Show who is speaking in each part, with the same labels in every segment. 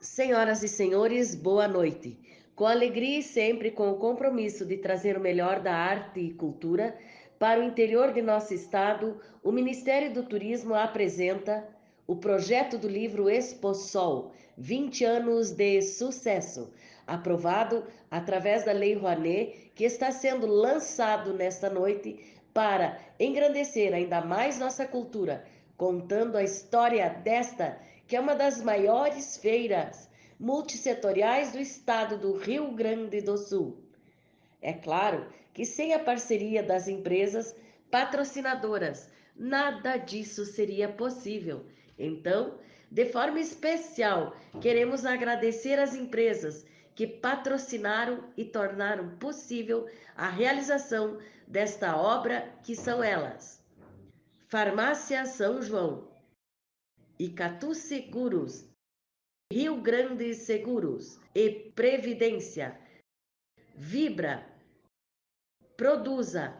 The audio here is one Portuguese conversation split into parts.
Speaker 1: Senhoras e senhores, boa noite. Com alegria e sempre com o compromisso de trazer o melhor da arte e cultura para o interior de nosso estado, o Ministério do Turismo apresenta o projeto do livro Exposol, 20 anos de sucesso, aprovado através da Lei Rouanet, que está sendo lançado nesta noite para engrandecer ainda mais nossa cultura, contando a história desta que é uma das maiores feiras multissetoriais do estado do Rio Grande do Sul. É claro que sem a parceria das empresas patrocinadoras, nada disso seria possível. Então, de forma especial, queremos agradecer às empresas que patrocinaram e tornaram possível a realização desta obra, que são elas: Farmácia São João, Icatu Seguros, Rio Grande Seguros e Previdência, Vibra, Produza,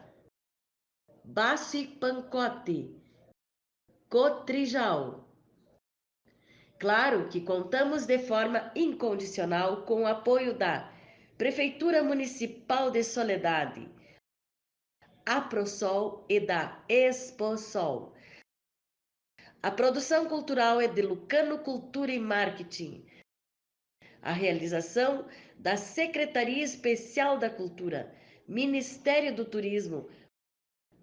Speaker 1: Bassi Pancote, Cotrijal. Claro que contamos de forma incondicional com o apoio da Prefeitura Municipal de Soledade, APROSOL e da Exposol. A produção cultural é de Lucano Cultura e Marketing. A realização da Secretaria Especial da Cultura, Ministério do Turismo,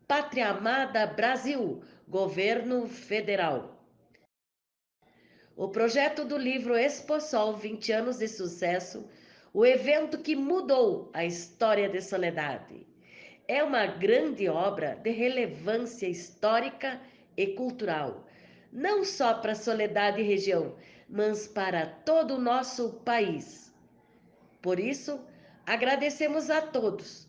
Speaker 1: Pátria Amada Brasil, Governo Federal. O projeto do livro Exposol 20 anos de sucesso, o evento que mudou a história de Soledade. É uma grande obra de relevância histórica e cultural, não só para Soledade e região, mas para todo o nosso país. Por isso, agradecemos a todos,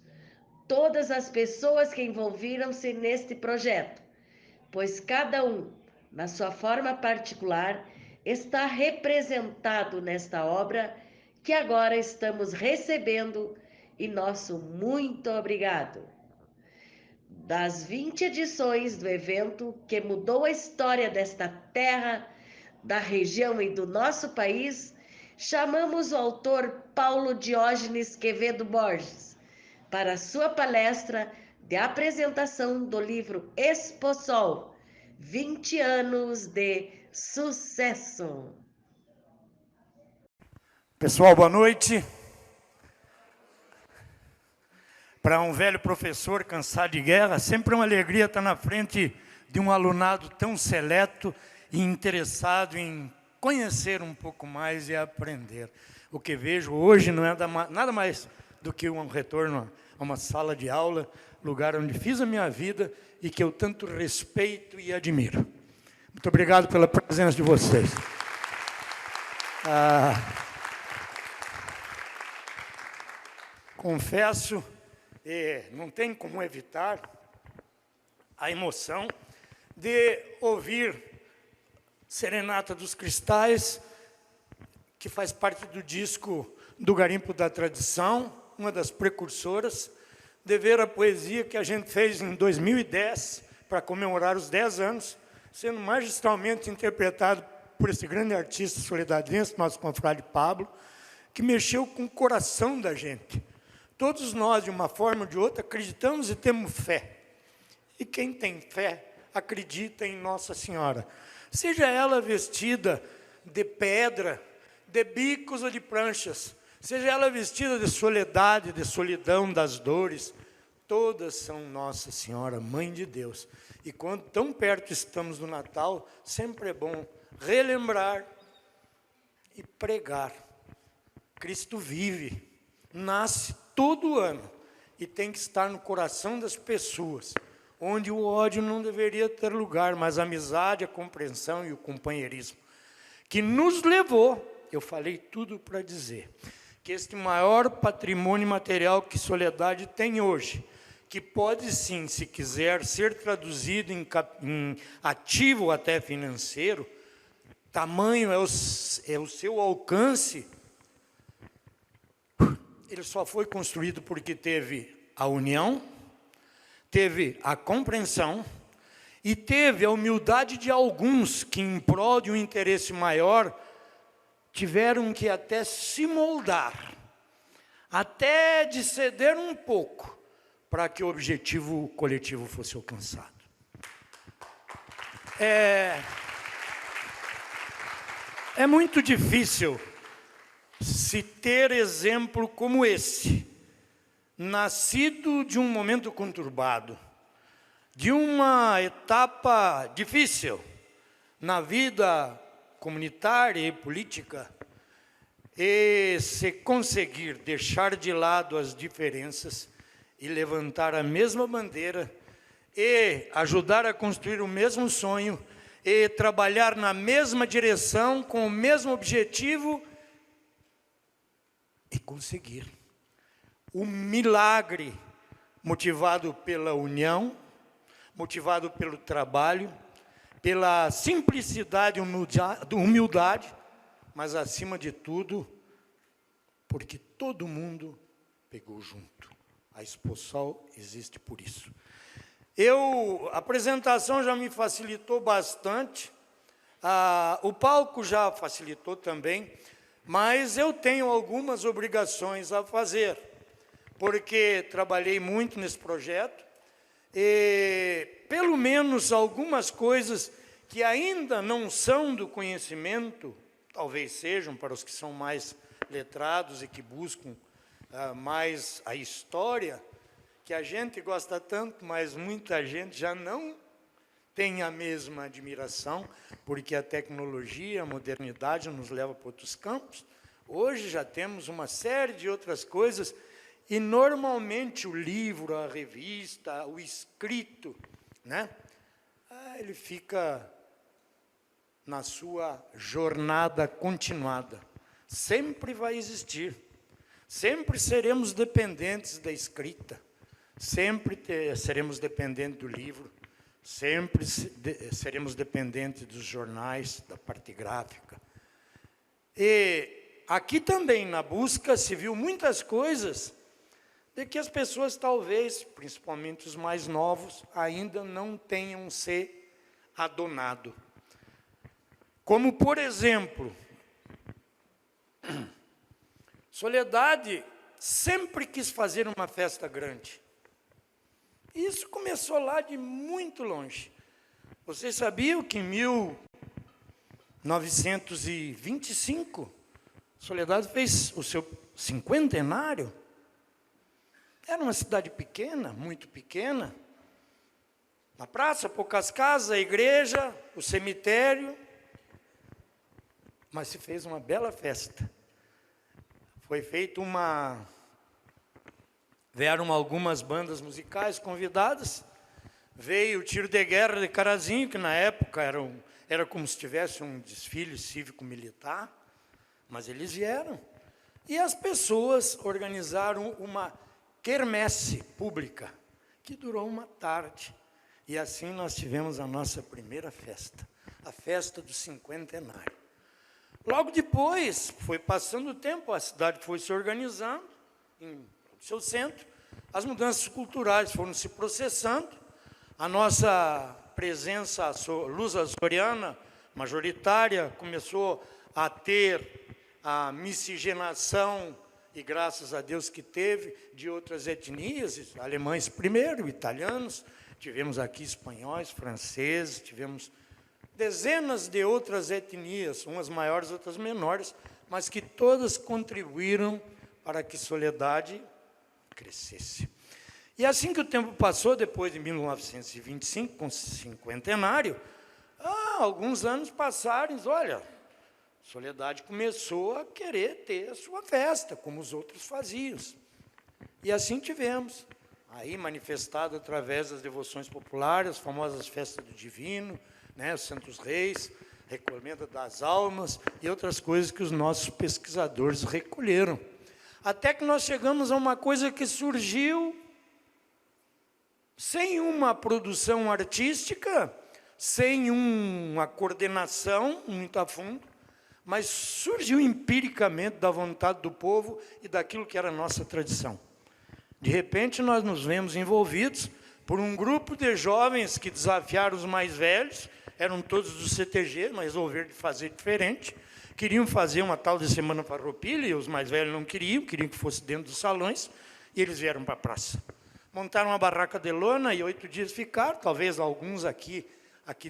Speaker 1: todas as pessoas que envolveram-se neste projeto, pois cada um, na sua forma particular, está representado nesta obra que agora estamos recebendo, e nosso muito obrigado. Das 20 edições do evento que mudou a história desta terra, da região e do nosso país, chamamos o autor Paulo Diógenes Quevedo Borges para sua palestra de apresentação do livro Exposol, 20 anos de sucesso.
Speaker 2: Pessoal, boa noite. Para um velho professor cansado de guerra, sempre uma alegria estar na frente de um alunado tão seleto e interessado em conhecer um pouco mais e aprender. O que vejo hoje não é nada mais do que um retorno a uma sala de aula, lugar onde fiz a minha vida e que eu tanto respeito e admiro. Muito obrigado pela presença de vocês. Confesso, não tem como evitar a emoção de ouvir Serenata dos Cristais, que faz parte do disco do Garimpo da Tradição, uma das precursoras, de ver a poesia que a gente fez em 2010, para comemorar os 10 anos, sendo magistralmente interpretado por esse grande artista solidadense, nosso confrade Pablo, que mexeu com o coração da gente. Todos nós, de uma forma ou de outra, acreditamos e temos fé. E quem tem fé, acredita em Nossa Senhora. Seja ela vestida de pedra, de bicos ou de pranchas, seja ela vestida de soledade, de solidão, das dores, todas são Nossa Senhora, Mãe de Deus. E quando tão perto estamos do Natal, sempre é bom relembrar e pregar. Cristo vive, nasce todo ano e tem que estar no coração das pessoas, onde o ódio não deveria ter lugar, mas a amizade, a compreensão e o companheirismo, que nos levou, eu falei tudo para dizer, que este maior patrimônio material que Soledade tem hoje, que pode sim, se quiser, ser traduzido em ativo até financeiro, tamanho é o seu alcance. Ele só foi construído porque teve a união, teve a compreensão e teve a humildade de alguns que, em prol de um interesse maior, tiveram que até se moldar, até de ceder um pouco, para que o objetivo coletivo fosse alcançado. É muito difícil se ter exemplo como esse, nascido de um momento conturbado, de uma etapa difícil na vida comunitária e política, e se conseguir deixar de lado as diferenças e levantar a mesma bandeira e ajudar a construir o mesmo sonho e trabalhar na mesma direção, com o mesmo objetivo e conseguir. O milagre motivado pela união, motivado pelo trabalho, pela simplicidade e humildade, mas, acima de tudo, porque todo mundo pegou junto. A Exposol existe por isso. A apresentação já me facilitou bastante, o palco já facilitou também, mas eu tenho algumas obrigações a fazer, porque trabalhei muito nesse projeto, e pelo menos algumas coisas que ainda não são do conhecimento, talvez sejam para os que são mais letrados e que buscam mais a história, que a gente gosta tanto, mas muita gente já não tem a mesma admiração, porque a tecnologia, a modernidade nos leva para outros campos. Hoje já temos uma série de outras coisas, e normalmente o livro, a revista, o escrito, né, ele fica na sua jornada continuada. Sempre vai existir. Sempre seremos dependentes da escrita. Sempre seremos dependentes do livro. Sempre seremos dependentes dos jornais, da parte gráfica. E aqui também, na busca, se viu muitas coisas de que as pessoas, talvez, principalmente os mais novos, ainda não tenham se adonado. Como, por exemplo, Soledade sempre quis fazer uma festa grande. Isso começou lá de muito longe. Vocês sabiam que em 1925, Soledade fez o seu cinquentenário? Era uma cidade pequena, muito pequena. Na praça, poucas casas, a igreja, o cemitério. Mas se fez uma bela festa. Foi feita vieram algumas bandas musicais convidadas. Veio o tiro de guerra de Carazinho, que na época era como se tivesse um desfile cívico-militar, mas eles vieram. E as pessoas organizaram uma quermesse pública, que durou uma tarde. E assim nós tivemos a nossa primeira festa, a festa do cinquentenário. Logo depois, foi passando o tempo, a cidade foi se organizando em seu centro, as mudanças culturais foram se processando, a nossa presença luso-açoriana majoritária começou a ter a miscigenação, e graças a Deus que teve, de outras etnias, alemães primeiro, italianos, tivemos aqui espanhóis, franceses, tivemos dezenas de outras etnias, umas maiores, outras menores, mas que todas contribuíram para que Soledade crescesse. E assim que o tempo passou, depois de 1925, com o cinquentenário, alguns anos passaram, olha, Soledade começou a querer ter a sua festa, como os outros faziam. E assim tivemos, aí manifestado através das devoções populares, as famosas festas do Divino, né, os Santos Reis, recolhimento das almas e outras coisas que os nossos pesquisadores recolheram. Até que nós chegamos a uma coisa que surgiu sem uma produção artística, sem uma coordenação muito a fundo, mas surgiu empiricamente da vontade do povo e daquilo que era a nossa tradição. De repente, nós nos vemos envolvidos por um grupo de jovens que desafiaram os mais velhos, eram todos do CTG, mas resolveram fazer diferente, queriam fazer uma tal de Semana Farroupilha, e os mais velhos não queriam que fosse dentro dos salões, e eles vieram para a praça. Montaram uma barraca de lona e 8 dias ficaram, talvez alguns aqui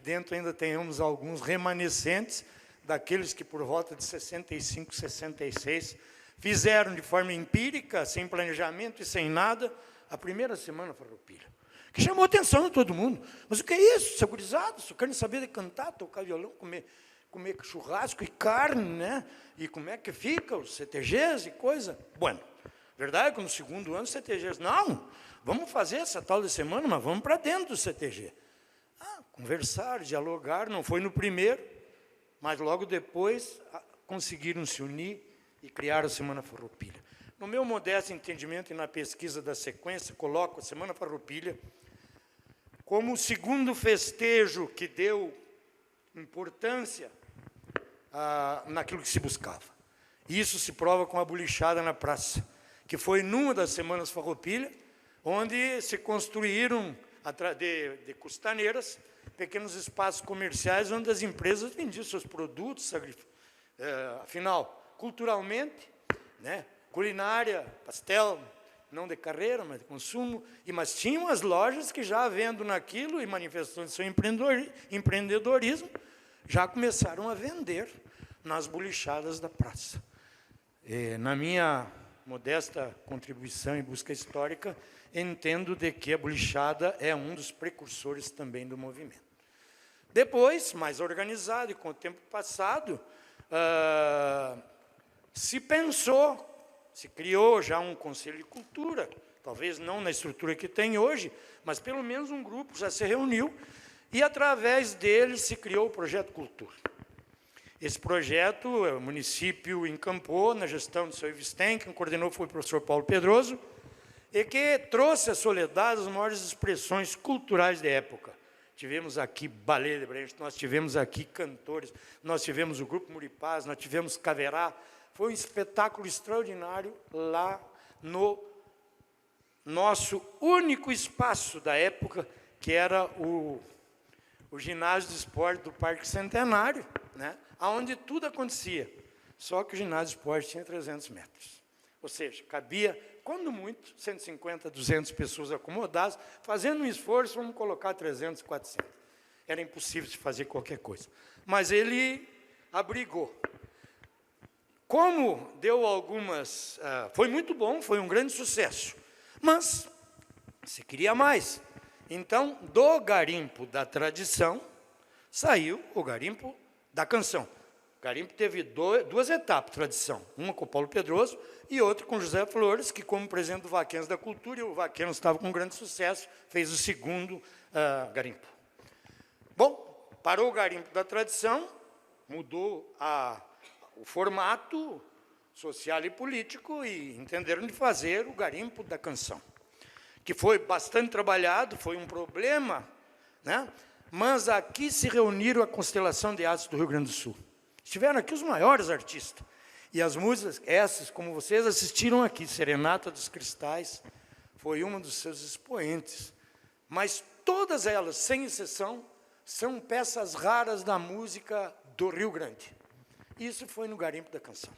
Speaker 2: dentro ainda tenhamos alguns remanescentes, daqueles que por volta de 65, 66, fizeram de forma empírica, sem planejamento e sem nada, a primeira Semana Farroupilha, que chamou a atenção de todo mundo. Mas o que é isso? Ser gurizado, só querem saber de cantar, tocar violão, comer churrasco e carne, né? E como é que fica os CTGs e coisa. Bueno, verdade que no segundo ano os CTGs, não, vamos fazer essa tal de semana, mas vamos para dentro do CTG. Conversar, dialogar, não foi no primeiro, mas logo depois conseguiram se unir e criar a Semana Farroupilha. No meu modesto entendimento e na pesquisa da sequência, coloco a Semana Farroupilha como o segundo festejo que deu importância naquilo que se buscava. Isso se prova com a Bulichada na praça, que foi numa das Semanas Farroupilha, onde se construíram, de costaneiras, pequenos espaços comerciais onde as empresas vendiam seus produtos, afinal, culturalmente, né, culinária, pastel, não de carreira, mas de consumo, mas tinham as lojas que já vendo naquilo e manifestando seu empreendedorismo, já começaram a vender nas bulichadas da praça. Na minha modesta contribuição em busca histórica, entendo de que a bulichada é um dos precursores também do movimento. Depois, mais organizado e com o tempo passado, se pensou, se criou já um Conselho de Cultura, talvez não na estrutura que tem hoje, mas pelo menos um grupo já se reuniu e, através dele, se criou o Projeto Cultura. Esse projeto, o município encampou na gestão do seu Ivisten, quem coordenou foi o professor Paulo Pedroso, e que trouxe à Soledade as maiores expressões culturais da época. Tivemos aqui balé de Brecht, nós tivemos aqui cantores, nós tivemos o Grupo Muripaz, nós tivemos Caverá. Foi um espetáculo extraordinário lá no nosso único espaço da época, que era o ginásio de esporte do Parque Centenário, né, onde tudo acontecia. Só que o ginásio de esporte tinha 300 metros. Ou seja, cabia, quando muito, 150, 200 pessoas acomodadas, fazendo um esforço, vamos colocar 300, 400. Era impossível de fazer qualquer coisa. Mas ele abrigou. Como deu algumas... foi muito bom, foi um grande sucesso. Mas se queria mais. Então, do garimpo da tradição, saiu o garimpo da canção. O garimpo teve duas etapas, tradição. Uma com o Paulo Pedroso e outra com José Flores, que como presidente do Vaquenos da Cultura, e o Vaquenos estava com grande sucesso, fez o segundo garimpo. Bom, parou o garimpo da tradição, mudou o formato social e político e entenderam de fazer o garimpo da canção, que foi bastante trabalhado, foi um problema, né? Mas aqui se reuniram a constelação de artes do Rio Grande do Sul. Estiveram aqui os maiores artistas. E as músicas, essas, como vocês assistiram aqui, Serenata dos Cristais, foi uma dos seus expoentes. Mas todas elas, sem exceção, são peças raras da música do Rio Grande. Isso foi no garimpo da canção.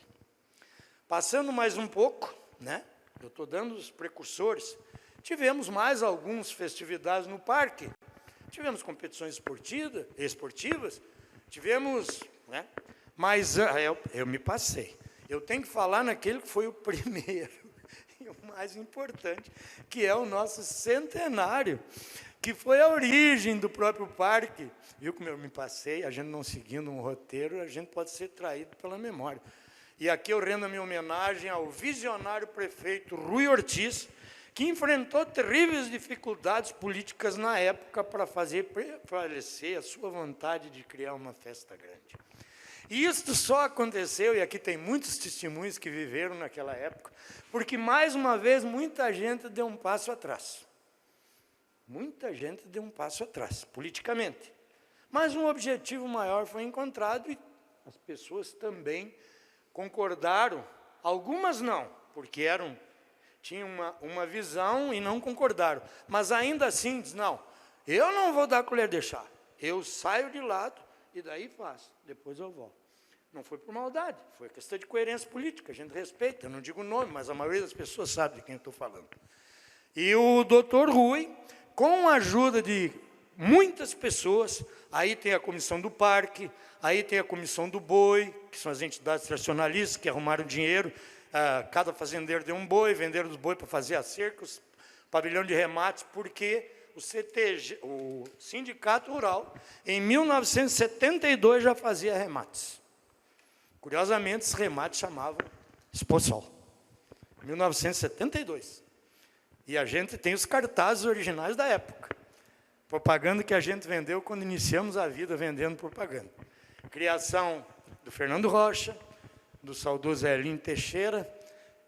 Speaker 2: Passando mais um pouco, né? Eu estou dando os precursores. Tivemos mais algumas festividades no parque. Tivemos competições esportivas, tivemos, né? Mas eu me passei. Eu tenho que falar naquele que foi o primeiro e o mais importante, que é o nosso centenário, que foi a origem do próprio parque. Viu como eu me passei? A gente não seguindo um roteiro, a gente pode ser traído pela memória. E aqui eu rendo a minha homenagem ao visionário prefeito Rui Ortiz, que enfrentou terríveis dificuldades políticas na época para fazer prevalecer a sua vontade de criar uma festa grande. E isso só aconteceu, e aqui tem muitos testemunhos que viveram naquela época, porque, mais uma vez, muita gente deu um passo atrás. Muita gente deu um passo atrás, politicamente. Mas um objetivo maior foi encontrado e as pessoas também concordaram, algumas não, porque tinham uma visão e não concordaram. Mas ainda assim, diz, não, eu não vou dar colher de chá, eu saio de lado e daí faço, depois eu volto. Não foi por maldade, foi questão de coerência política, a gente respeita, não digo o nome, mas a maioria das pessoas sabe de quem eu estou falando. E o doutor Rui, com a ajuda de muitas pessoas, aí tem a comissão do parque, aí tem a comissão do boi, que são as entidades tradicionalistas que arrumaram dinheiro, cada fazendeiro deu um boi, venderam os boi para fazer as cercas, pavilhão de remates, porque o CTG, o Sindicato Rural, em 1972 já fazia remates. Curiosamente, esses remates chamavam Exposol, 1972. E a gente tem os cartazes originais da época. Propaganda que a gente vendeu quando iniciamos a vida vendendo propaganda. Criação do Fernando Rocha, do saudoso Elinho Teixeira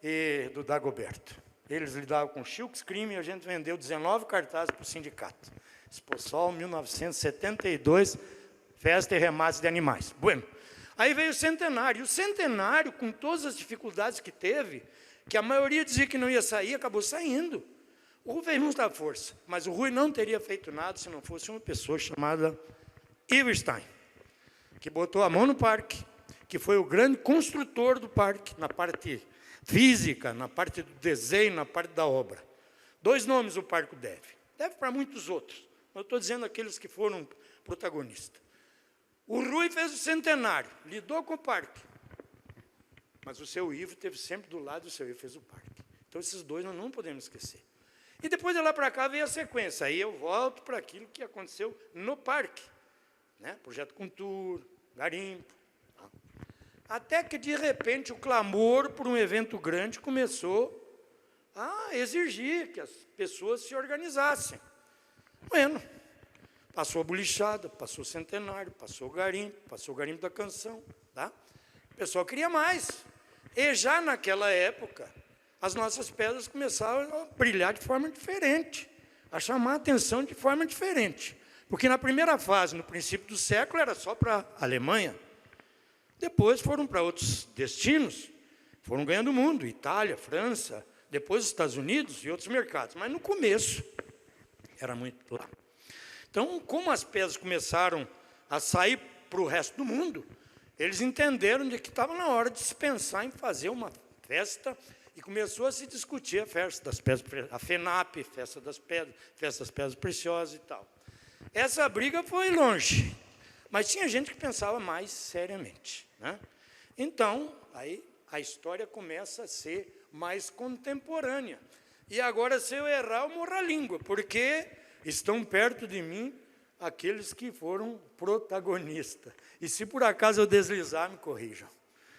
Speaker 2: e do Dagoberto. Eles lidavam com Chilks Crime e a gente vendeu 19 cartazes para o sindicato. Exposol, 1972, festa e remates de animais. Bueno, aí veio o centenário. E o centenário, com todas as dificuldades que teve, que a maioria dizia que não ia sair, acabou saindo. O Rui fez muita força, mas o Rui não teria feito nada se não fosse uma pessoa chamada Iverstein, que botou a mão no parque, que foi o grande construtor do parque, na parte física, na parte do desenho, na parte da obra. 2 nomes o parque deve. Deve para muitos outros. Eu estou dizendo aqueles que foram protagonistas. O Rui fez o centenário, lidou com o parque. Mas o seu Ivo esteve sempre do lado, o seu Ivo fez o parque. Então, esses dois nós não podemos esquecer. E depois de lá para cá veio a sequência. Aí eu volto para aquilo que aconteceu no parque. Né? Projeto Contour, garimpo. Até que, de repente, o clamor por um evento grande começou a exigir que as pessoas se organizassem. Bueno, passou a bolichada, passou o centenário, passou o garimpo da canção. Tá? O pessoal queria mais. E já naquela época, as nossas pedras começaram a brilhar de forma diferente, a chamar a atenção de forma diferente. Porque na primeira fase, no princípio do século, era só para a Alemanha. Depois foram para outros destinos, foram ganhando o mundo, Itália, França, depois os Estados Unidos e outros mercados. Mas no começo, era muito lá. Então, como as pedras começaram a sair para o resto do mundo, eles entenderam de que estava na hora de se pensar em fazer uma festa. E começou a se discutir a festa das pedras, a FENAP, festa das pedras preciosas e tal. Essa briga foi longe, mas tinha gente que pensava mais seriamente. Né? Então, aí a história começa a ser mais contemporânea. E agora, se eu errar, eu morro a língua, porque estão perto de mim aqueles que foram protagonistas. E se por acaso eu deslizar, me corrijam.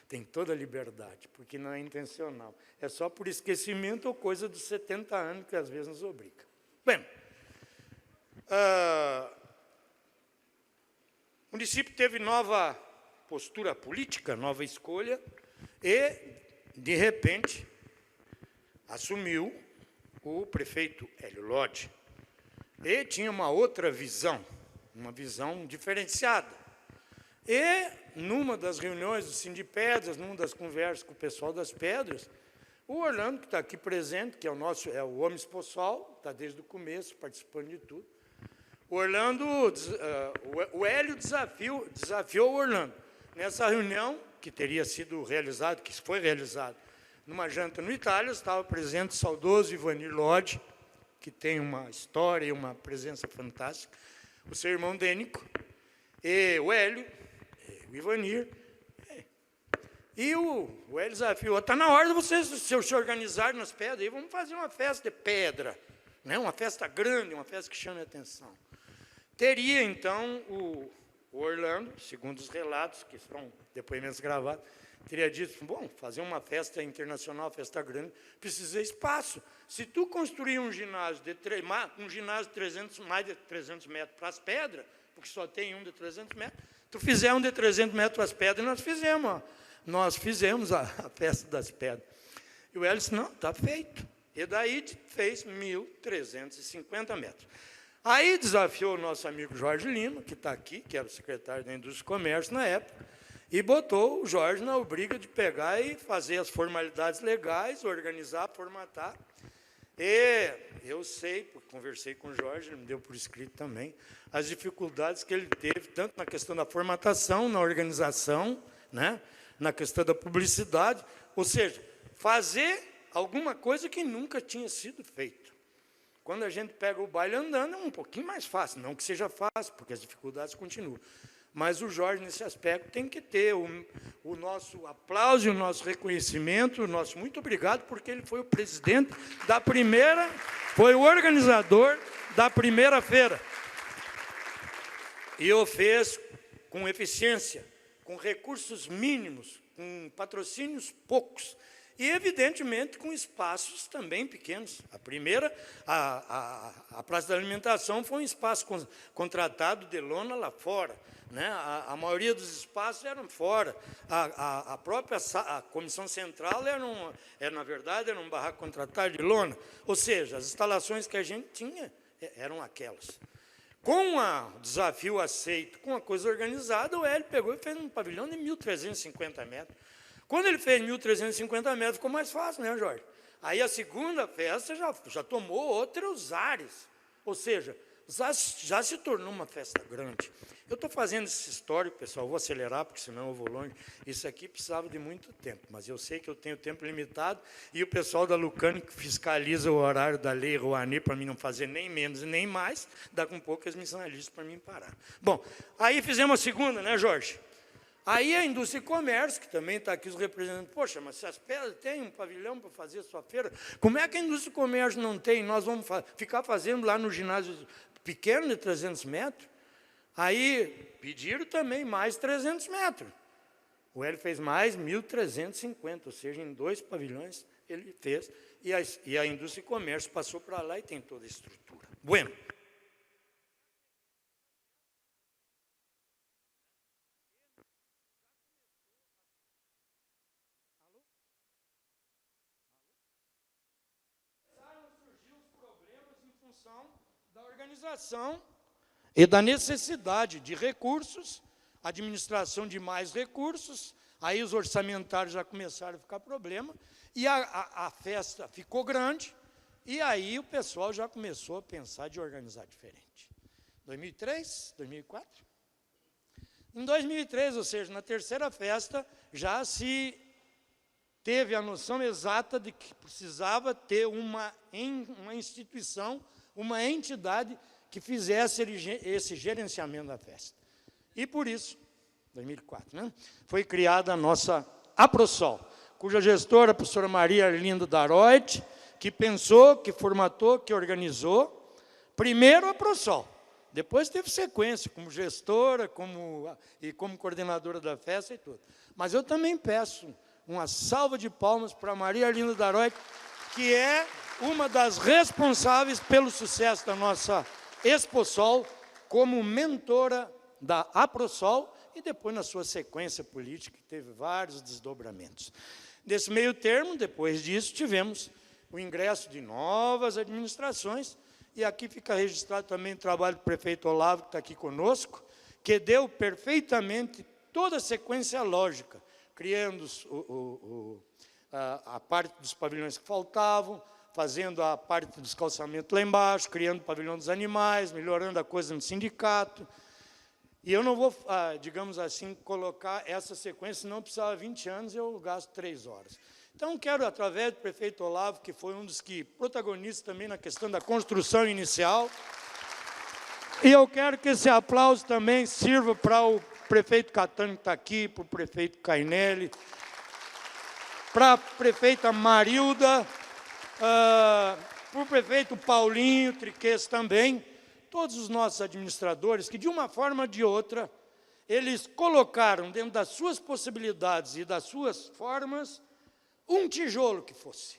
Speaker 2: Tem toda a liberdade, porque não é intencional. É só por esquecimento ou coisa dos 70 anos que às vezes nos obriga. Bem, o município teve nova postura política, nova escolha, e, de repente, assumiu o prefeito Hélio Lodge. E tinha uma outra visão, uma visão diferenciada. E, numa das reuniões do Sindipedras, numa das conversas com o pessoal das pedras, o Orlando, que está aqui presente, que é o homem Exposol, está desde o começo, participando de tudo. O Orlando, o Hélio desafiou o Orlando. Nessa reunião, que teria sido realizada, que foi realizada, numa janta no Itália, estava presente o saudoso Ivanir Lodge, que tem uma história e uma presença fantástica, o seu irmão Dênico, e o Hélio, o Ivanir, e o Hélio desafiou, está na hora de vocês se organizarem nas pedras, e vamos fazer uma festa de pedra, né? Uma festa grande, uma festa que chame a atenção. Teria, então, o Orlando, segundo os relatos, que são depoimentos gravados, teria dito, bom, fazer uma festa internacional, festa grande, precisa de espaço. Se tu construir um ginásio de 300, mais de 300 metros para as pedras, porque só tem um de 300 metros, tu fizer um de 300 metros para as pedras, nós fizemos a festa das pedras. E o Hélio disse, não, está feito. E daí fez 1.350 metros. Aí desafiou o nosso amigo Jorge Lima, que está aqui, que era o secretário da Indústria e Comércio na época, e botou o Jorge na obriga de pegar e fazer as formalidades legais, organizar, formatar. E eu sei, porque conversei com o Jorge, ele me deu por escrito também, as dificuldades que ele teve, tanto na questão da formatação, na organização, né? Na questão da publicidade, ou seja, fazer alguma coisa que nunca tinha sido feita. Quando a gente pega o baile andando, é um pouquinho mais fácil, não que seja fácil, porque as dificuldades continuam. Mas o Jorge, nesse aspecto, tem que ter o nosso aplauso e o nosso reconhecimento, o nosso muito obrigado, porque ele foi o presidente da primeira, foi o organizador da primeira feira. E o fez com eficiência, com recursos mínimos, com patrocínios poucos, e, evidentemente, com espaços também pequenos. A primeira, a Praça da Alimentação foi um espaço contratado de lona lá fora, né? A maioria dos espaços eram fora. A própria a Comissão Central na verdade, era um barraco contratado de lona. Ou seja, as instalações que a gente tinha eram aquelas. Com o desafio aceito, com a coisa organizada, o Hélio pegou e fez um pavilhão de 1.350 metros. Quando ele fez 1.350 metros, ficou mais fácil, né, Jorge? Aí a segunda festa já tomou outros ares. Ou seja, já se tornou uma festa grande. Eu estou fazendo esse histórico, pessoal, vou acelerar, porque senão eu vou longe. Isso aqui precisava de muito tempo, mas eu sei que eu tenho tempo limitado, e o pessoal da Lucane, que fiscaliza o horário da Lei Rouanet, para mim não fazer nem menos e nem mais, dá com poucas missões para mim parar. Bom, aí fizemos a segunda, né, Jorge? Aí a indústria e comércio, que também está aqui os representantes, poxa, mas se as pedras têm um pavilhão para fazer a sua feira, como é que a indústria e comércio não tem? Nós vamos ficar fazendo lá no ginásio pequeno de 300 metros? Aí pediram também mais 300 metros. O Hélio fez mais 1.350, ou seja, em 2 pavilhões ele fez, e a indústria e comércio passou para lá e tem toda a estrutura. Bueno. Da organização e da necessidade de recursos, administração de mais recursos, aí os orçamentários já começaram a ficar problema, e a festa ficou grande, e aí o pessoal já começou a pensar de organizar diferente. 2003, 2004? Em 2003, ou seja, na terceira festa, já se teve a noção exata de que precisava ter uma instituição, uma entidade que fizesse esse gerenciamento da festa. E por isso, 2004, né, foi criada a nossa APROSOL, cuja gestora, a professora Maria Arlinda Daroit, que pensou, que formatou, que organizou, primeiro a APROSOL, depois teve sequência, como gestora, e como coordenadora da festa e tudo. Mas eu também peço uma salva de palmas para Maria Arlinda Daroit, que é uma das responsáveis pelo sucesso da nossa ExpoSol, como mentora da APROSOL, e depois, na sua sequência política, teve vários desdobramentos. Nesse meio termo, depois disso, tivemos o ingresso de novas administrações, e aqui fica registrado também o trabalho do prefeito Olavo, que está aqui conosco, que deu perfeitamente toda a sequência lógica, criando a parte dos pavilhões que faltavam, fazendo a parte dos calçamentos lá embaixo, criando o pavilhão dos animais, melhorando a coisa no sindicato. E eu não vou, digamos assim, colocar essa sequência, senão precisava 20 anos, eu gasto 3 horas. Então, quero, através do prefeito Olavo, que foi um dos protagonistas também na questão da construção inicial, e eu quero que esse aplauso também sirva para o prefeito Catani, que está aqui, para o prefeito Cainelli, para a prefeita Marilda, para o prefeito Paulinho Triques também, todos os nossos administradores, que, de uma forma ou de outra, eles colocaram dentro das suas possibilidades e das suas formas um tijolo que fosse,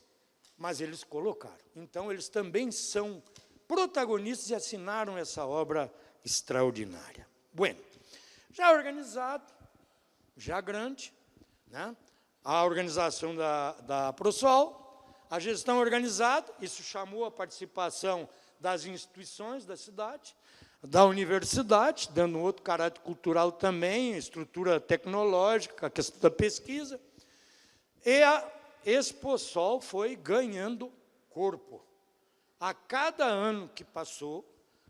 Speaker 2: mas eles colocaram. Então, eles também são protagonistas e assinaram essa obra extraordinária. Bueno, já organizado, já grande, né? A organização da APROSOL, a gestão organizada, isso chamou a participação das instituições da cidade, da universidade, dando um outro caráter cultural também, estrutura tecnológica, a questão da pesquisa. E a ExpoSol foi ganhando corpo. A cada ano que passou,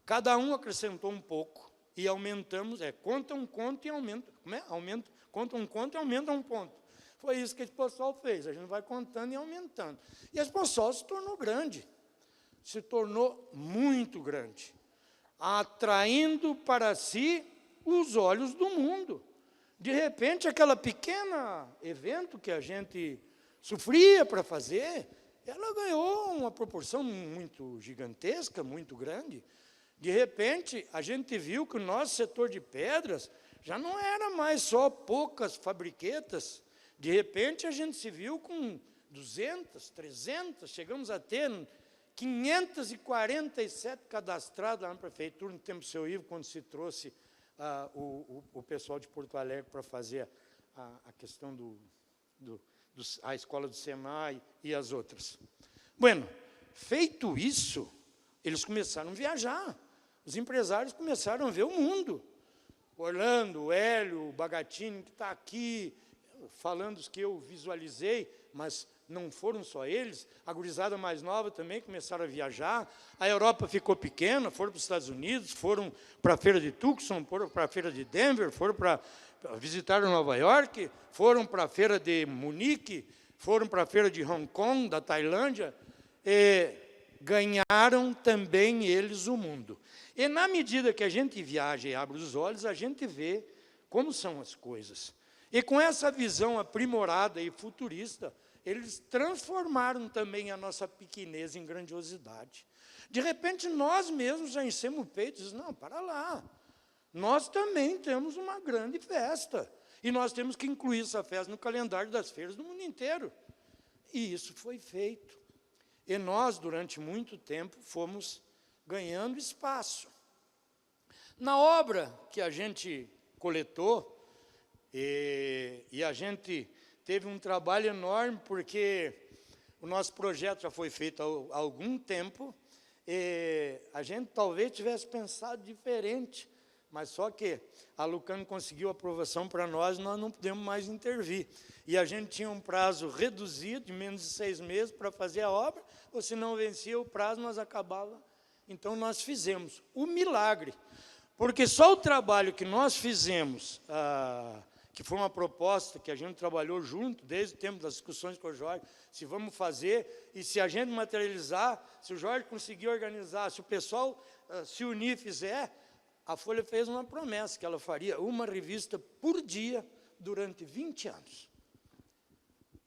Speaker 2: cada um acrescentou um pouco, e aumentamos, conta um conto e aumenta, Conta um conto e aumenta um ponto. Foi isso que a Exposol fez, a gente vai contando e aumentando. E a Exposol se tornou grande, se tornou muito grande, atraindo para si os olhos do mundo. De repente, aquela pequena evento que a gente sofria para fazer, ela ganhou uma proporção muito gigantesca, muito grande. De repente, a gente viu que o nosso setor de pedras já não era mais só poucas fabriquetas. De repente, a gente se viu com 200, 300, chegamos a ter 547 cadastrados lá na prefeitura, no tempo do seu Ivo, quando se trouxe o pessoal de Porto Alegre para fazer a questão a escola do Senai e as outras. Bueno, feito isso, eles começaram a viajar. Os empresários começaram a ver o mundo. Orlando, o Hélio, o Bagatini, que está aqui, falando os que eu visualizei, mas não foram só eles, a gurizada mais nova também começaram a viajar, a Europa ficou pequena, foram para os Estados Unidos, foram para a feira de Tucson, foram para a feira de Denver, foram para visitar Nova York, foram para a feira de Munique, foram para a feira de Hong Kong, da Tailândia, e ganharam também eles o mundo. E na medida que a gente viaja e abre os olhos, a gente vê como são as coisas. E com essa visão aprimorada e futurista, eles transformaram também a nossa pequenez em grandiosidade. De repente, nós mesmos já enchemos o peito e dizemos, não, para lá, nós também temos uma grande festa. E nós temos que incluir essa festa no calendário das feiras do mundo inteiro. E isso foi feito. E nós, durante muito tempo, fomos ganhando espaço. Na obra que a gente coletou, e a gente teve um trabalho enorme, porque o nosso projeto já foi feito há algum tempo, e a gente talvez tivesse pensado diferente, mas só que a Lucano conseguiu aprovação para nós não podemos mais intervir. E a gente tinha um prazo reduzido, de menos de 6 meses, para fazer a obra, ou se não vencia o prazo, nós acabava. Então, nós fizemos o milagre, porque só o trabalho que nós fizemos, que foi uma proposta que a gente trabalhou junto, desde o tempo das discussões com o Jorge, se vamos fazer, e se a gente materializar, se o Jorge conseguir organizar, se o pessoal se unir e fizer, a Folha fez uma promessa, que ela faria uma revista por dia durante 20 anos.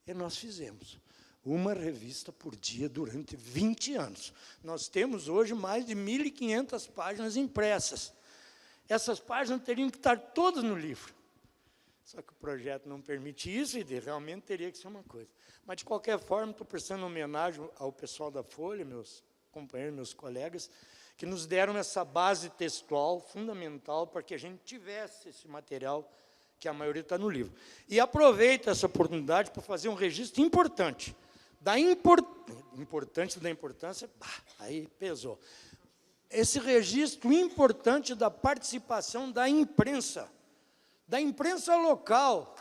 Speaker 2: E nós fizemos uma revista por dia durante 20 anos. Nós temos hoje mais de 1.500 páginas impressas. Essas páginas teriam que estar todas no livro. Só que o projeto não permite isso e realmente teria que ser uma coisa. Mas, de qualquer forma, estou prestando homenagem ao pessoal da Folha, meus companheiros, meus colegas, que nos deram essa base textual fundamental para que a gente tivesse esse material, que a maioria está no livro. E aproveito essa oportunidade para fazer um registro importante. Importante da importância, aí pesou. Esse registro importante da participação da imprensa local.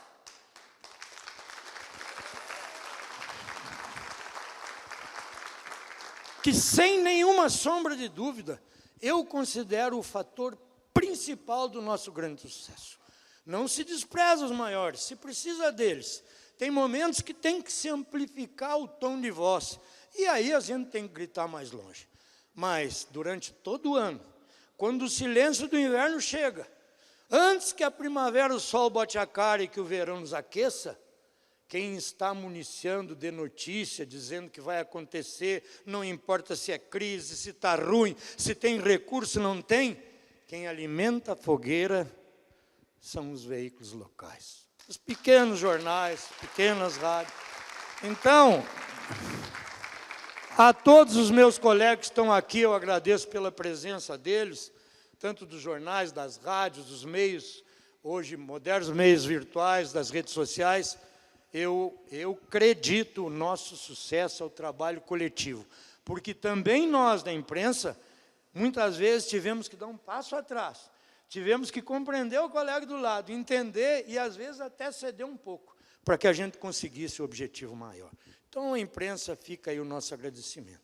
Speaker 2: Que, sem nenhuma sombra de dúvida, eu considero o fator principal do nosso grande sucesso. Não se despreza os maiores, se precisa deles. Tem momentos que tem que se amplificar o tom de voz, e aí a gente tem que gritar mais longe. Mas, durante todo o ano, quando o silêncio do inverno chega, antes que a primavera o sol bote a cara e que o verão nos aqueça, quem está municiando de notícia, dizendo que vai acontecer, não importa se é crise, se está ruim, se tem recurso, não tem, quem alimenta a fogueira são os veículos locais. Os pequenos jornais, pequenas rádios. Então, a todos os meus colegas que estão aqui, eu agradeço pela presença deles, tanto dos jornais, das rádios, dos meios, hoje modernos meios virtuais, das redes sociais. Eu acredito o nosso sucesso ao trabalho coletivo, porque também nós, da imprensa, muitas vezes tivemos que dar um passo atrás, tivemos que compreender o colega do lado, entender e, às vezes, até ceder um pouco, para que a gente conseguisse o objetivo maior. Então, a imprensa, fica aí o nosso agradecimento.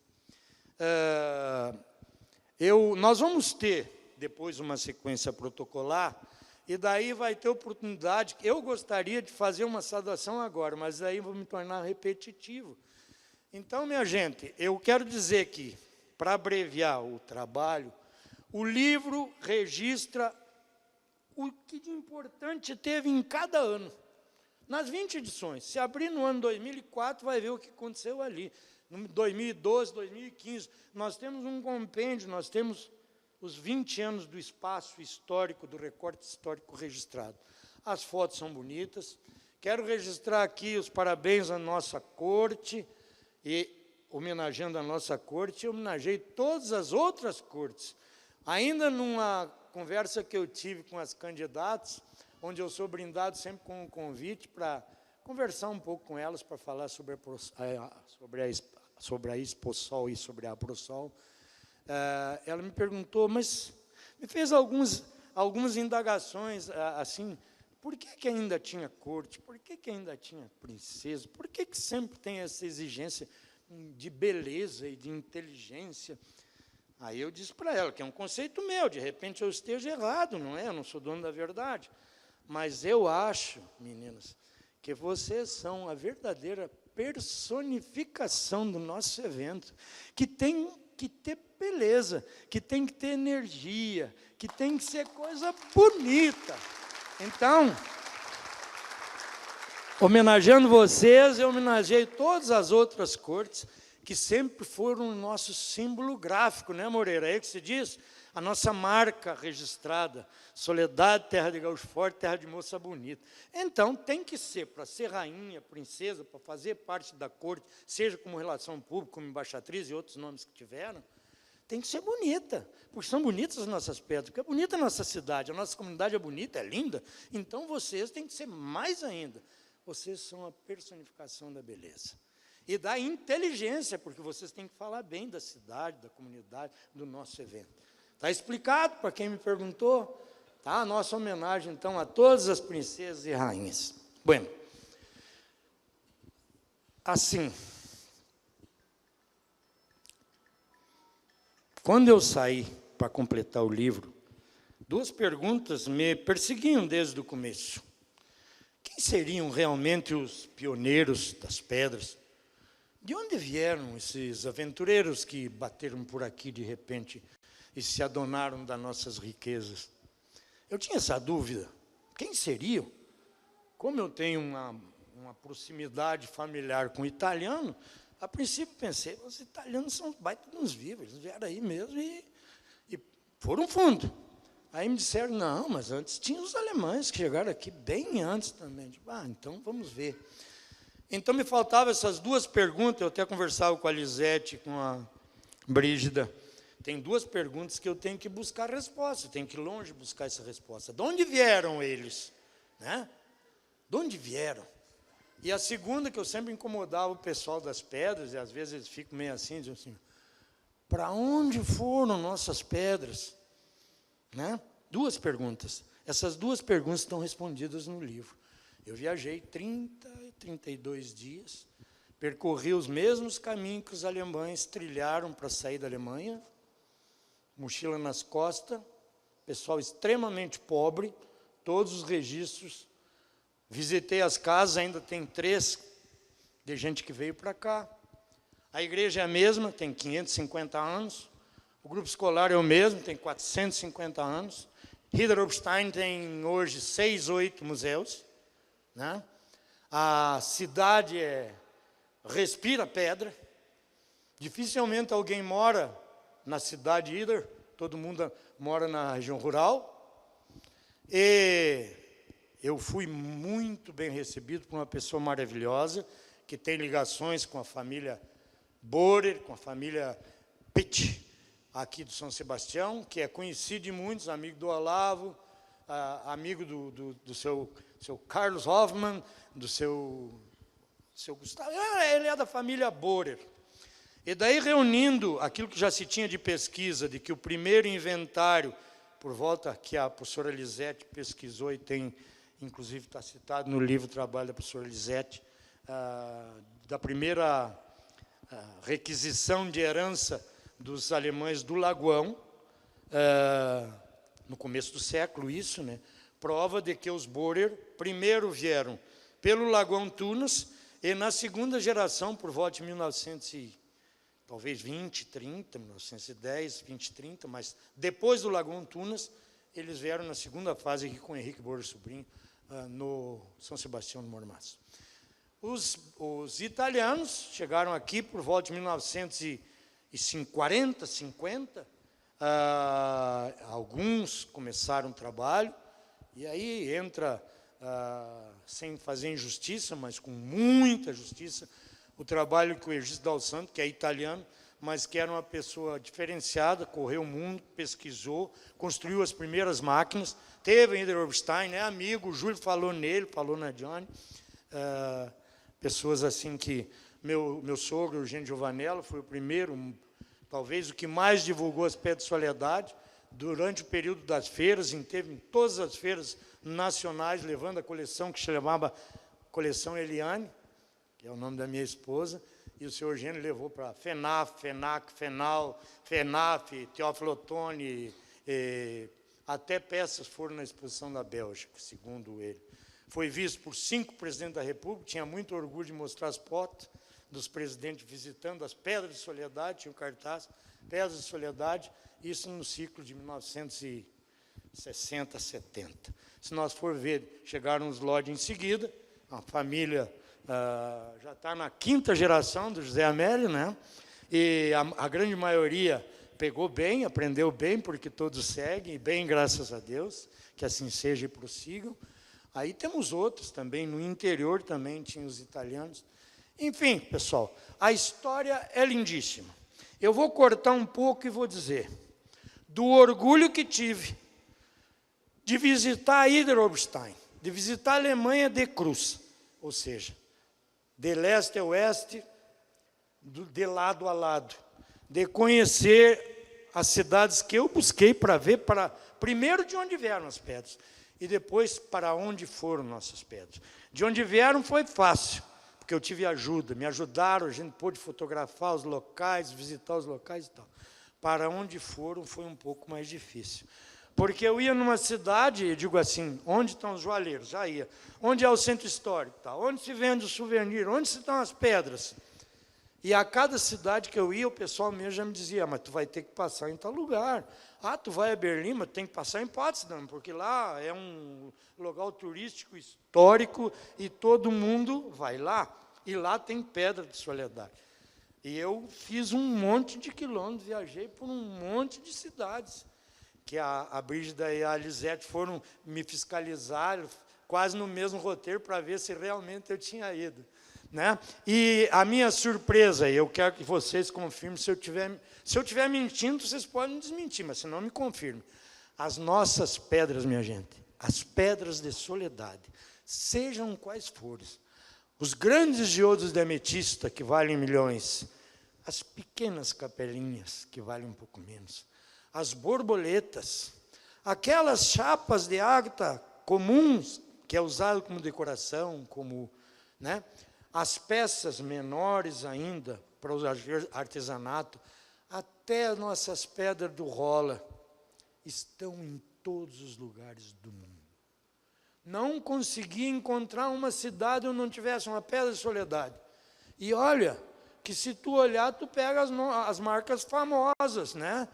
Speaker 2: Nós vamos ter, depois, uma sequência protocolar, E daí vai ter oportunidade. Eu gostaria de fazer uma saudação agora, mas daí vou me tornar repetitivo. Então, minha gente, eu quero dizer que, para abreviar o trabalho, o livro registra o que de importante teve em cada ano. Nas 20 edições, se abrir no ano 2004, vai ver o que aconteceu ali. No 2012, 2015, nós temos um compêndio, nós temos os 20 anos do espaço histórico, do recorte histórico registrado. As fotos são bonitas. Quero registrar aqui os parabéns à nossa corte, e, homenageando a nossa corte, eu homenageei todas as outras cortes. Ainda numa conversa que eu tive com as candidatas, onde eu sou brindado sempre com um convite para conversar um pouco com elas, para falar sobre a Exposol e sobre a Aprosol. Ela me perguntou, mas me fez algumas indagações, assim, por que ainda tinha corte, por que ainda tinha princesa, por que sempre tem essa exigência de beleza e de inteligência? Aí eu disse para ela que é um conceito meu, de repente eu esteja errado, não é? Eu não sou dono da verdade. Mas eu acho, meninas, que vocês são a verdadeira personificação do nosso evento, que tem que ter beleza, que tem que ter energia, que tem que ser coisa bonita. Então, homenageando vocês, eu homenageei todas as outras cortes, que sempre foram o nosso símbolo gráfico, né, Moreira? É que se diz? A nossa marca registrada, Soledade, terra de gaúcho forte, terra de moça bonita. Então, tem que ser, para ser rainha, princesa, para fazer parte da corte, seja como relação pública, como embaixatriz e outros nomes que tiveram, tem que ser bonita, porque são bonitas as nossas pedras, porque é bonita a nossa cidade, a nossa comunidade é bonita, é linda, então vocês têm que ser mais ainda. Vocês são a personificação da beleza. E da inteligência, porque vocês têm que falar bem da cidade, da comunidade, do nosso evento. Está explicado para quem me perguntou? Tá? A nossa homenagem, então, a todas as princesas e rainhas. Bueno, assim, quando eu saí para completar o livro, duas perguntas me perseguiam desde o começo. Quem seriam realmente os pioneiros das pedras? De onde vieram esses aventureiros que bateram por aqui de repente e se adonaram das nossas riquezas? Eu tinha essa dúvida. Quem seriam? Como eu tenho uma proximidade familiar com o italiano, a princípio pensei, os italianos são baita de uns vivos, eles vieram aí mesmo e foram fundo. Aí me disseram, não, mas antes tinha os alemães que chegaram aqui bem antes também. Tipo, então vamos ver. Então, me faltavam essas duas perguntas, eu até conversava com a Lisete e com a Brígida. Tem duas perguntas que eu tenho que buscar resposta, eu tenho que ir longe buscar essa resposta. De onde vieram eles? Né? De onde vieram? E a segunda, que eu sempre incomodava o pessoal das pedras, e às vezes eles ficam meio assim, dizem assim, para onde foram nossas pedras? Né? Duas perguntas. Essas duas perguntas estão respondidas no livro. Eu viajei 32 dias, percorri os mesmos caminhos que os alemães trilharam para sair da Alemanha, mochila nas costas, pessoal extremamente pobre, todos os registros. Visitei as casas, ainda tem 3 de gente que veio para cá. A igreja é a mesma, tem 550 anos. O grupo escolar é o mesmo, tem 450 anos. Hidrobstein tem hoje 6, 8 museus. Né? A cidade respira pedra. Dificilmente alguém mora na cidade de Hidro, todo mundo mora na região rural. E eu fui muito bem recebido por uma pessoa maravilhosa, que tem ligações com a família Borer, com a família Pitt, aqui do São Sebastião, que é conhecido de muitos, amigo do Olavo, amigo do seu Carlos Hoffmann, do seu Gustavo. Ele é da família Borer. E daí, reunindo aquilo que já se tinha de pesquisa, de que o primeiro inventário, por volta que a professora Lisete pesquisou e tem, inclusive está citado no livro Trabalho da professora Lisete, da primeira requisição de herança dos alemães do Lagoão, no começo do século, isso, né? Prova de que os Borer primeiro vieram pelo Lagoão Tunas e na segunda geração, por volta de 1920, 30, 1910, 20, 30, mas depois do Lagoão Tunas, eles vieram na segunda fase aqui com Henrique Borer Sobrinho, no São Sebastião do Mormaço. Os italianos chegaram aqui por volta de 1940, 50, alguns começaram o trabalho, e aí entra, sem fazer injustiça, mas com muita justiça, o trabalho que o Egídio Dal Santo, que é italiano, mas que era uma pessoa diferenciada, correu o mundo, pesquisou, construiu as primeiras máquinas, teve Eder Oberstein, é amigo, o Júlio falou nele, falou na Johnny, pessoas assim que... Meu sogro, Eugênio Giovanello, foi o primeiro, talvez o que mais divulgou as Pedras de Soledade, durante o período das feiras, esteve em todas as feiras nacionais, levando a coleção que se chamava Coleção Eliane, que é o nome da minha esposa, e o senhor Eugênio levou para FENAF, FENAC, FENAL, FENAF, Teófilo Otoni, até peças foram na exposição da Bélgica, segundo ele. Foi visto por 5 presidentes da República, tinha muito orgulho de mostrar as fotos dos presidentes visitando as Pedras de Soledade, tinha um cartaz, Pedras de Soledade, isso no ciclo de 1960, 70. Se nós for ver, chegaram os Lodge em seguida, a família já está na 5ª geração do José Amélio, né? E a grande maioria pegou bem, aprendeu bem, porque todos seguem, e bem, graças a Deus, que assim seja e prossigam. Aí temos outros também, no interior também tinha os italianos. Enfim, pessoal, a história é lindíssima. Eu vou cortar um pouco e vou dizer do orgulho que tive de visitar Eder Oberstein, de visitar a Alemanha de cruz, ou seja, de leste a oeste, de lado a lado, de conhecer as cidades que eu busquei para ver, primeiro de onde vieram as pedras, e depois para onde foram nossas pedras. De onde vieram foi fácil, porque eu tive ajuda, me ajudaram, a gente pôde fotografar os locais, visitar os locais e tal. Para onde foram foi um pouco mais difícil. Porque eu ia numa cidade, e digo assim, onde estão os joalheiros? Já ia. Onde é o centro histórico? Tá? Onde se vende o souvenir? Onde estão as pedras? E a cada cidade que eu ia, o pessoal mesmo já me dizia, mas tu vai ter que passar em tal lugar. Ah, tu vai a Berlim, mas tem que passar em Potsdam, porque lá é um lugar turístico, histórico, e todo mundo vai lá. E lá tem Pedra de Soledade. E eu fiz um monte de quilômetros, viajei por um monte de cidades, que a Brígida e a Lisete foram me fiscalizar, quase no mesmo roteiro, para ver se realmente eu tinha ido. Né? E a minha surpresa, eu quero que vocês confirmem, se eu tiver mentindo, vocês podem me desmentir, mas se não, me confirme. As nossas pedras, minha gente, as pedras de soledade, sejam quais forem, os grandes diodos de ametista, que valem milhões, as pequenas capelinhas, que valem um pouco menos, as borboletas, aquelas chapas de ágata comuns, que é usado como decoração, como, né? As peças menores ainda, para o artesanato, até as nossas pedras do rola, estão em todos os lugares do mundo. Não consegui encontrar uma cidade onde não tivesse uma pedra de soledade. E olha, que se tu olhar, tu pega as marcas famosas, né?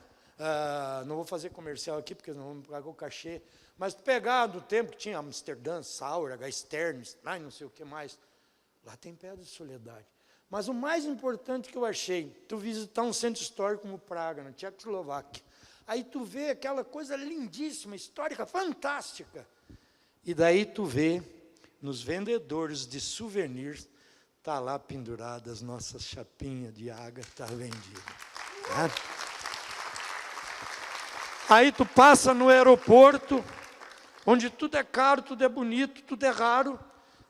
Speaker 2: Não vou fazer comercial aqui, porque não vamos pagar o cachê, mas tu pegar do tempo que tinha Amsterdã, Sauer, Stern, não sei o que mais, lá tem pedra de soledade. Mas o mais importante que eu achei, tu visitar um centro histórico como Praga, na Tchecoslováquia. Aí tu vê aquela coisa lindíssima, histórica, fantástica. E daí tu vê, nos vendedores de souvenirs, está lá pendurada as nossas chapinhas de ágata vendida. Tá? Aí tu passa no aeroporto, onde tudo é caro, tudo é bonito, tudo é raro,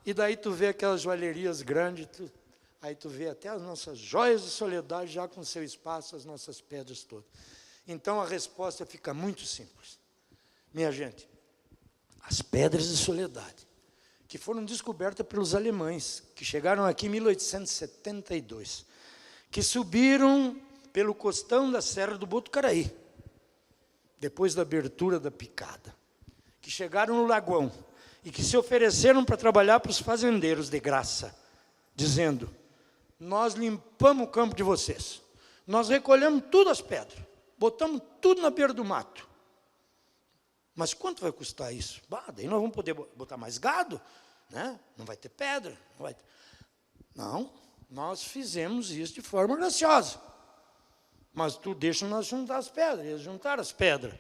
Speaker 2: e daí tu vê aquelas joalherias grandes, aí tu vê até as nossas joias de soledade já com seu espaço, as nossas pedras todas. Então a resposta fica muito simples. Minha gente, as pedras de soledade, que foram descobertas pelos alemães, que chegaram aqui em 1872, que subiram pelo costão da Serra do Botucaraí, depois da abertura da picada, que chegaram no Lagoão e que se ofereceram para trabalhar para os fazendeiros de graça, dizendo: nós limpamos o campo de vocês, nós recolhemos todas as pedras, botamos tudo na beira do mato. Mas quanto vai custar isso? Daí nós vamos poder botar mais gado, né? Não vai ter pedra. Não, nós fizemos isso de forma graciosa. Mas tu deixa nós juntar as pedras. Eles juntaram as pedras.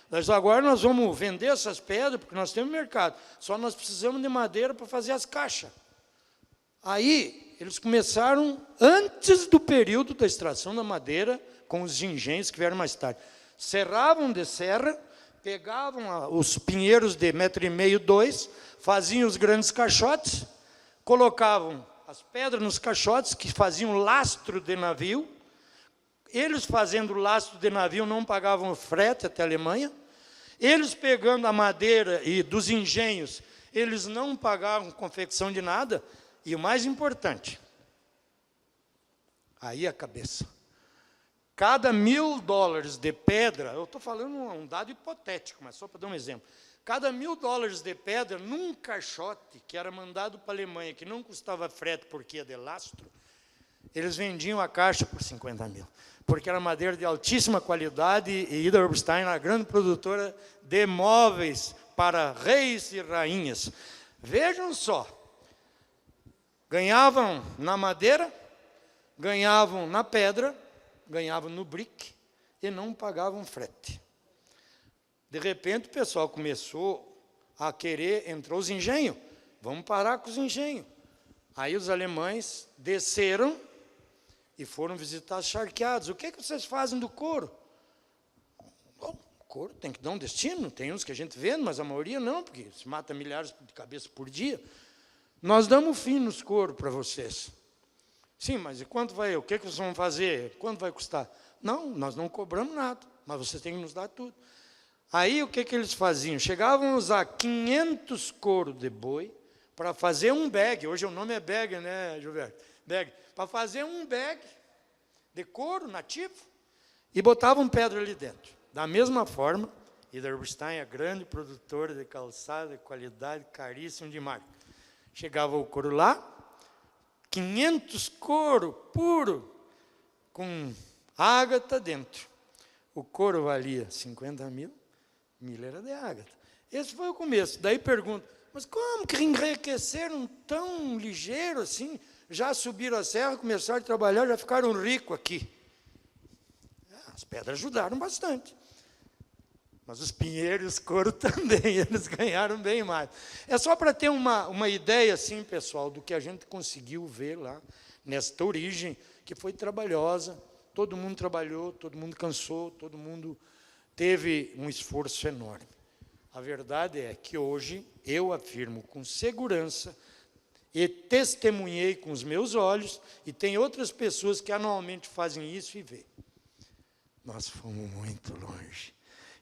Speaker 2: Mas agora nós vamos vender essas pedras, porque nós temos mercado. Só nós precisamos de madeira para fazer as caixas. Aí, eles começaram, antes do período da extração da madeira, com os engenhos que vieram mais tarde. Serravam de serra, pegavam os pinheiros de 1,5 m, 2, faziam os grandes caixotes, colocavam as pedras nos caixotes, que faziam lastro de navio. Eles fazendo lastro de navio não pagavam frete até a Alemanha. Eles pegando a madeira e dos engenhos, eles não pagavam confecção de nada. E o mais importante, aí a cabeça. Cada $1.000 de pedra, eu estou falando um dado hipotético, mas só para dar um exemplo. Cada $1.000 de pedra, num caixote que era mandado para a Alemanha, que não custava frete porque é de lastro, eles vendiam a caixa por 50 mil. Porque era madeira de altíssima qualidade e Ida Oberstein era a grande produtora de móveis para reis e rainhas. Vejam só, ganhavam na madeira, ganhavam na pedra, ganhavam no brick e não pagavam frete. De repente o pessoal começou a querer, entrou os engenhos, vamos parar com os engenhos. Aí os alemães desceram e foram visitar os charqueados. O que vocês fazem do couro? Bom, o couro tem que dar um destino, tem uns que a gente vende, mas a maioria não, porque se mata milhares de cabeças por dia. Nós damos fim nos couros para vocês. Sim, mas e quanto vai? O que vocês vão fazer? Quanto vai custar? Não, nós não cobramos nada, mas vocês têm que nos dar tudo. Aí o que eles faziam? Chegavam a usar 500 couros de boi para fazer um bag. Hoje o nome é bag, né, Gilberto? Bag. Para fazer um bag de couro nativo e botavam pedra ali dentro. Da mesma forma, Ida Oberstein é grande produtora de calçado de qualidade, caríssimo de marca. Chegava o couro lá, 500 couro puro, com ágata dentro. O couro valia 50 mil, 1.000 era de ágata. Esse foi o começo. Daí pergunto, mas como que enriqueceram tão ligeiro assim? Já subiram a serra, começaram a trabalhar, já ficaram ricos aqui. As pedras ajudaram bastante. Mas os pinheiros e os couros também, eles ganharam bem mais. É só para ter uma ideia, assim, pessoal, do que a gente conseguiu ver lá, nesta origem, que foi trabalhosa. Todo mundo trabalhou, todo mundo cansou, todo mundo teve um esforço enorme. A verdade é que hoje, eu afirmo com segurança, e testemunhei com os meus olhos, e tem outras pessoas que anualmente fazem isso e vê. Nós fomos muito longe.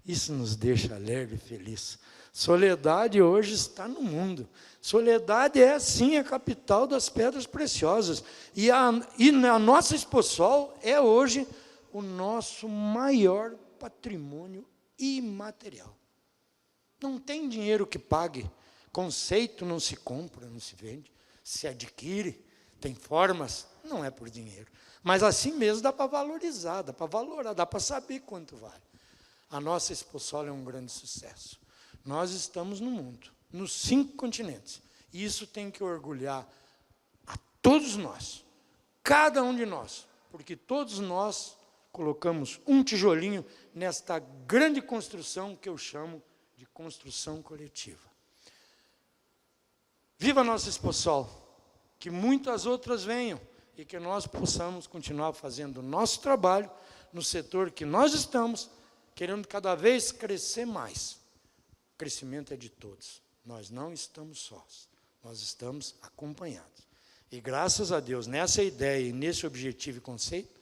Speaker 2: Isso nos deixa alegre e feliz. Soledade hoje está no mundo. Soledade é, sim, a capital das pedras preciosas. E a nossa Exposol é hoje o nosso maior patrimônio imaterial. Não tem dinheiro que pague. Conceito não se compra, não se vende. Se adquire, tem formas, não é por dinheiro. Mas assim mesmo dá para valorizar, dá para valorar, dá para saber quanto vale. A nossa Exposol é um grande sucesso. Nós estamos no mundo, nos 5 continentes. E isso tem que orgulhar a todos nós, cada um de nós, porque todos nós colocamos um tijolinho nesta grande construção que eu chamo de construção coletiva. Viva a nossa Exposol, que muitas outras venham e que nós possamos continuar fazendo o nosso trabalho no setor que nós estamos, querendo cada vez crescer mais. O crescimento é de todos. Nós não estamos sós, nós estamos acompanhados. E graças a Deus, nessa ideia e nesse objetivo e conceito,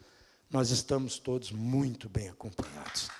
Speaker 2: nós estamos todos muito bem acompanhados.